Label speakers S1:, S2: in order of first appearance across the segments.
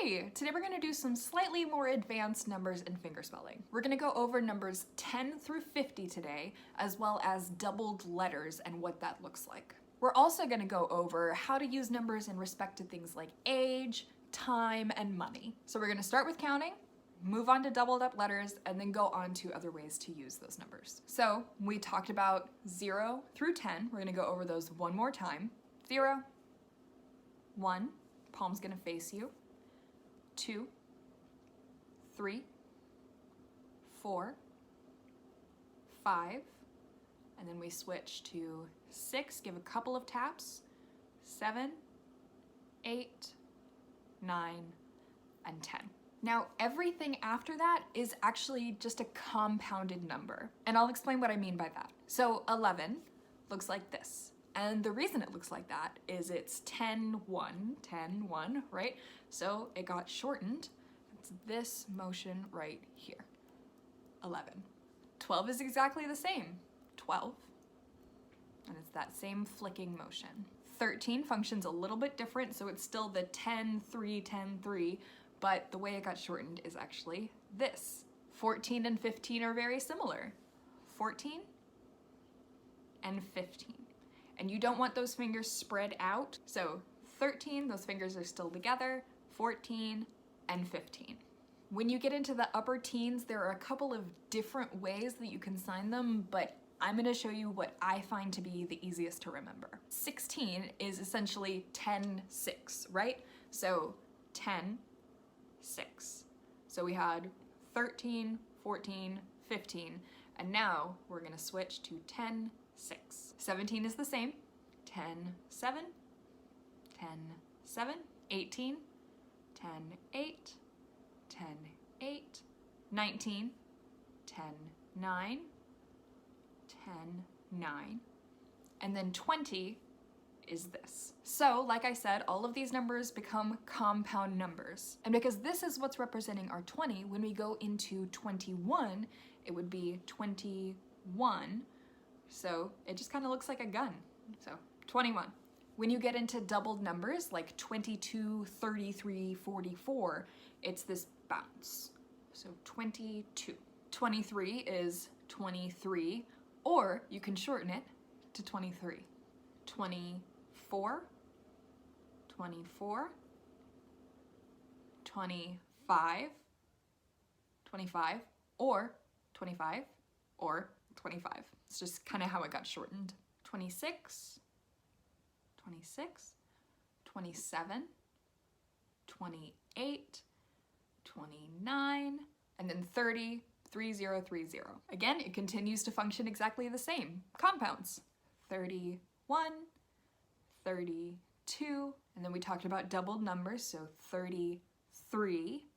S1: Hey, today we're gonna do some slightly more advanced numbers in fingerspelling. We're gonna go over numbers 10 through 50 today, as well as doubled letters and what that looks like. We're also gonna go over how to use numbers in respect to things like age, time, and money. So we're gonna start with counting, move on to doubled up letters, and then go on to other ways to use those numbers. So we talked about 0 through 10. We're gonna go over those one more time. 0, 1, palm's gonna face you. 2, 3, 4, 5, and then we switch to 6, give a couple of taps, 7, 8, 9, and 10. Now, everything after that is actually just a compounded number, and I'll explain what I mean by that. So 11 looks like this. And the reason it looks like that is it's 10, 1, 10, 1, right? So it got shortened. It's this motion right here, 11. 12 is exactly the same, 12. And it's that same flicking motion. 13 functions a little bit different, so it's still the 10, 3, 10, 3, but the way it got shortened is actually this. 14 and 15 are very similar. 14 and 15. And you don't want those fingers spread out. So 13, those fingers are still together, 14 and 15. When you get into the upper teens, there are a couple of different ways that you can sign them, but I'm gonna show you what I find to be the easiest to remember. 16 is essentially 10, 6, right? So 10, 6. So we had 13, 14, 15, and now we're gonna switch to 10, 6. 17 is the same. 10, 7, 10, 7, 18, 10, 8, 10, 8, 19, 10, 9, 10, 9, and then 20 is this. So, like I said, all of these numbers become compound numbers. And because this is what's representing our 20, when we go into 21, it would be 21. So it just kind of looks like a gun. So 21. When you get into doubled numbers like 22, 33, 44, it's this bounce. So 22. 23 is 23, or you can shorten it to 23. 24, 24, 25, 25, or 25, or 25. It's just kind of how it got shortened. 26, 26, 27, 28, 29, and then 30, 30, 30. Again, it continues to function exactly the same. Compounds. 31, 32, and then we talked about doubled numbers, so 33,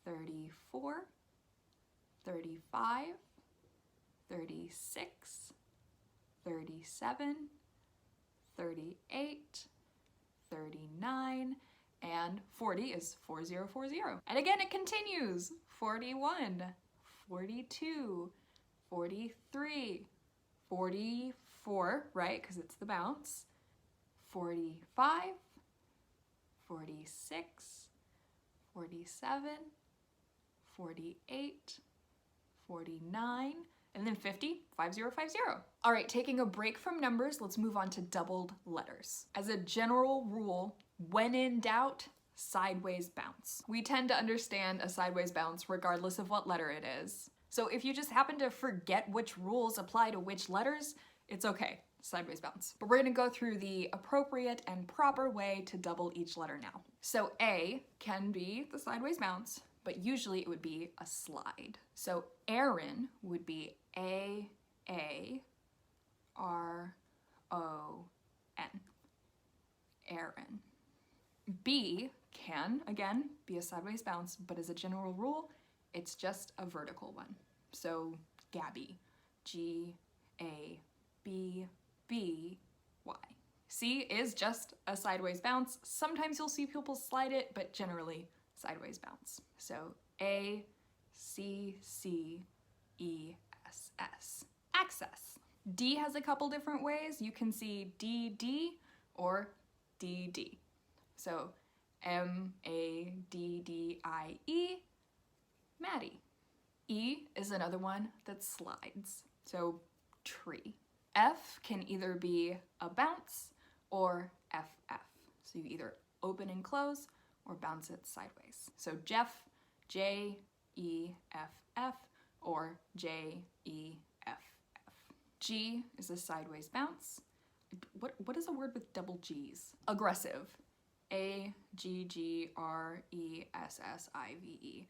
S1: 34, 35, 36, 37, 38, 39, and 40 is 4040. And again, it continues. 41, 42, 43, 44, right, because it's the bounce, 45, 46, 47, 48, 49, and then 50, 5050. All right, taking a break from numbers, let's move on to doubled letters. As a general rule, when in doubt, sideways bounce. We tend to understand a sideways bounce regardless of what letter it is. So if you just happen to forget which rules apply to which letters, it's okay, sideways bounce. But we're gonna go through the appropriate and proper way to double each letter now. So A can be the sideways bounce, but usually it would be a slide. So Aaron would be A-A-R-O-N. Aaron. B can, again, be a sideways bounce, but as a general rule, it's just a vertical one. So Gabby. G-A-B-B-Y. C is just a sideways bounce. Sometimes you'll see people slide it, but generally sideways bounce. So A-C-C-E-S-S. Access. D has a couple different ways. You can see D-D or D-D. So M-A-D is another one that slides. So tree. F can either be a bounce or FF. So you either open and close or bounce it sideways. So Jeff, J-E-F-F, or J-E-F-F. G is a sideways bounce. What is a word with double G's? Aggressive. A-G-G-R-E-S-S-I-V-E.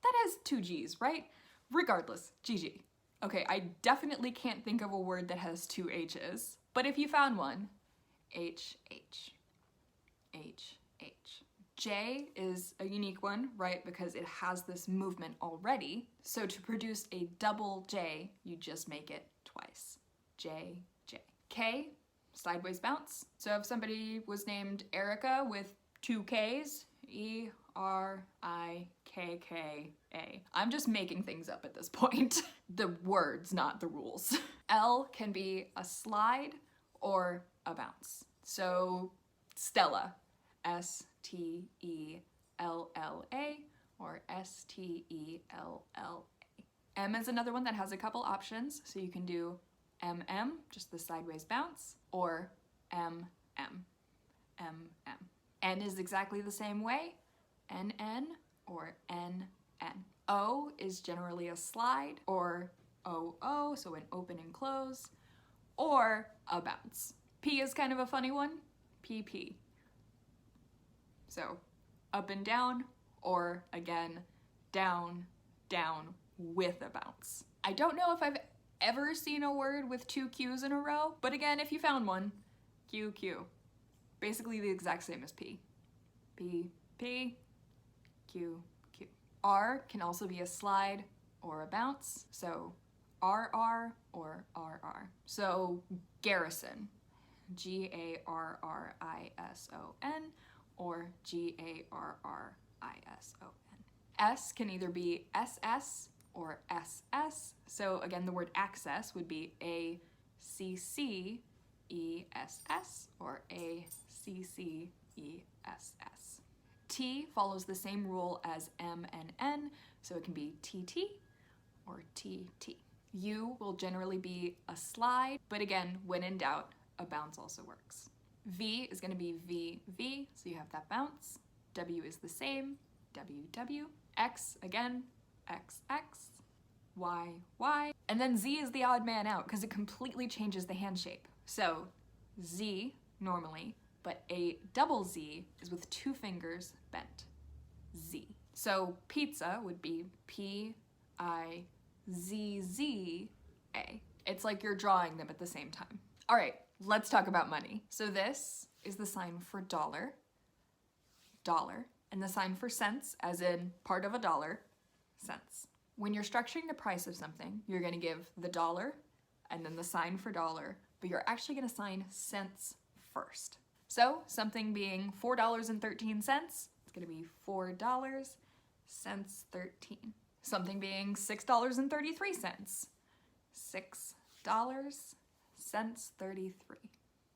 S1: That has two G's, right? Regardless, GG. Okay, I definitely can't think of a word that has two H's, but if you found one, H-H. H-H. J is a unique one, right? Because it has this movement already. So to produce a double J, you just make it twice. J, J. K, sideways bounce. So if somebody was named Erica with two Ks, E-R-I-K-K-A. I'm just making things up at this point. The words, not the rules. L can be a slide or a bounce. So Stella, S-T-E-L-L-A or S-T-E-L-L-A. M is another one that has a couple options. So you can do M-M, just the sideways bounce, or M-M, M-M. N is exactly the same way, N-N or N-N. O is generally a slide, or O-O, so an open and close, or a bounce. P is kind of a funny one, P-P. So up and down, or again, down, down with a bounce. I don't know if I've ever seen a word with two Q's in a row, but again, if you found one, Q, Q. Basically the exact same as P. P, P, Q, Q. R can also be a slide or a bounce, so RR or RR. So garrison, G-A-R-R-I-S-O-N or G-A-R-R-I-S-O-N. S can either be SS or SS. So again, the word access would be A-C-C-E-S-S or A-C-C-E-S-S. T follows the same rule as M and N, so it can be TT or TT. U will generally be a slide, but again, when in doubt, a bounce also works. V is going to be V-V, so you have that bounce. W is the same, W-W. X, again, X-X. Y, Y. And then Z is the odd man out because it completely changes the hand shape. So Z normally, but a double Z is with two fingers bent. Z. So pizza would be P-I-Z-Z-A. It's like you're drawing them at the same time. All right, let's talk about money. So this is the sign for dollar, dollar, and the sign for cents, as in part of a dollar, cents. When you're structuring the price of something, you're gonna give the dollar and then the sign for dollar, but you're actually gonna sign cents first. So something being $4.13, it's gonna be $4 cents 13. Something being $6.33, $6 cents 33.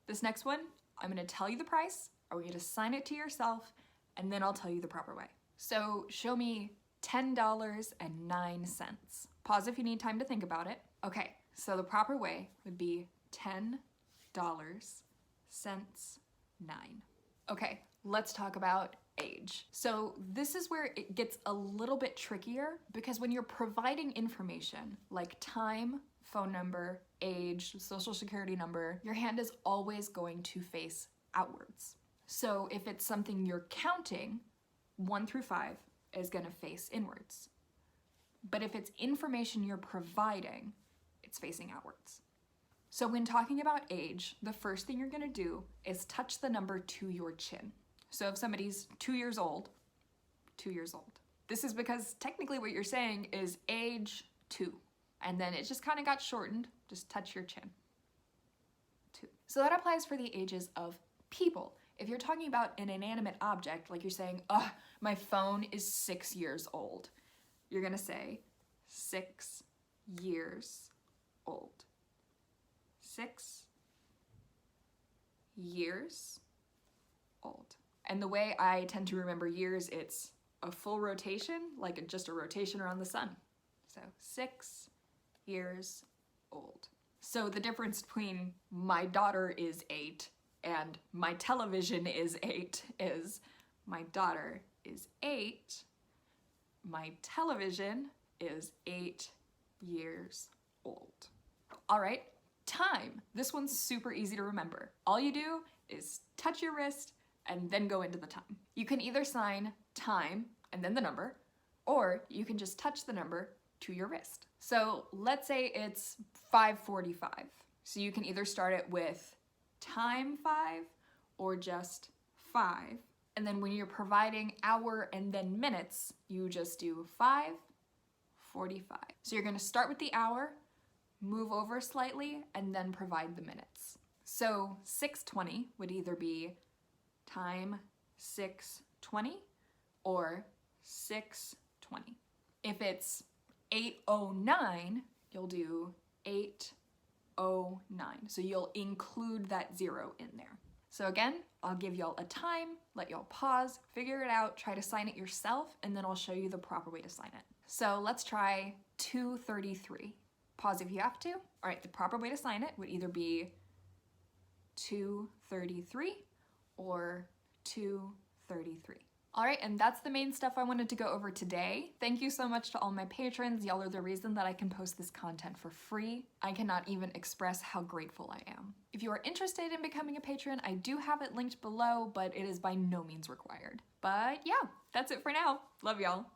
S1: This next one, I'm gonna tell you the price, I want you to sign it to yourself, and then I'll tell you the proper way. So show me $10.09. Pause if you need time to think about it. Okay, so the proper way would be $10 cents 9. Okay, let's talk about age. So this is where it gets a little bit trickier because when you're providing information like time, phone number, age, social security number, your hand is always going to face outwards. So if it's something you're counting, 1 through 5 is gonna face inwards. But if it's information you're providing, it's facing outwards. So when talking about age, the first thing you're gonna do is touch the number to your chin. So if somebody's 2 years old, 2 years old. This is because technically what you're saying is age 2. And then it just kind of got shortened, just touch your chin. 2. So that applies for the ages of people. If you're talking about an inanimate object, like you're saying, my phone is 6 years old, you're gonna say 6 years old. 6 years old. And the way I tend to remember years, it's a full rotation, like just a rotation around the sun. So 6 years old. So the difference between my daughter is 8 and my television is 8 is my daughter is 8, my television is 8 years old. All right, time. This one's super easy to remember. All you do is touch your wrist and then go into the time. You can either sign time and then the number, or you can just touch the number to your wrist. So let's say it's 5:45. So you can either start it with time 5 or just 5. And then when you're providing hour and then minutes, you just do 5:45. So you're gonna start with the hour, move over slightly, and then provide the minutes. So 6:20 would either be time 6:20 or 6:20. If it's 8:09, you'll do 8:09. So you'll include that 0 in there. So again, I'll give y'all a time, let y'all pause, figure it out, try to sign it yourself, and then I'll show you the proper way to sign it. So let's try 2:33. Pause if you have to. All right, the proper way to sign it would either be 2:33 or 2:33. All right, and that's the main stuff I wanted to go over today. Thank you so much to all my patrons. Y'all are the reason that I can post this content for free. I cannot even express how grateful I am. If you are interested in becoming a patron, I do have it linked below, but it is by no means required. But yeah, that's it for now. Love y'all.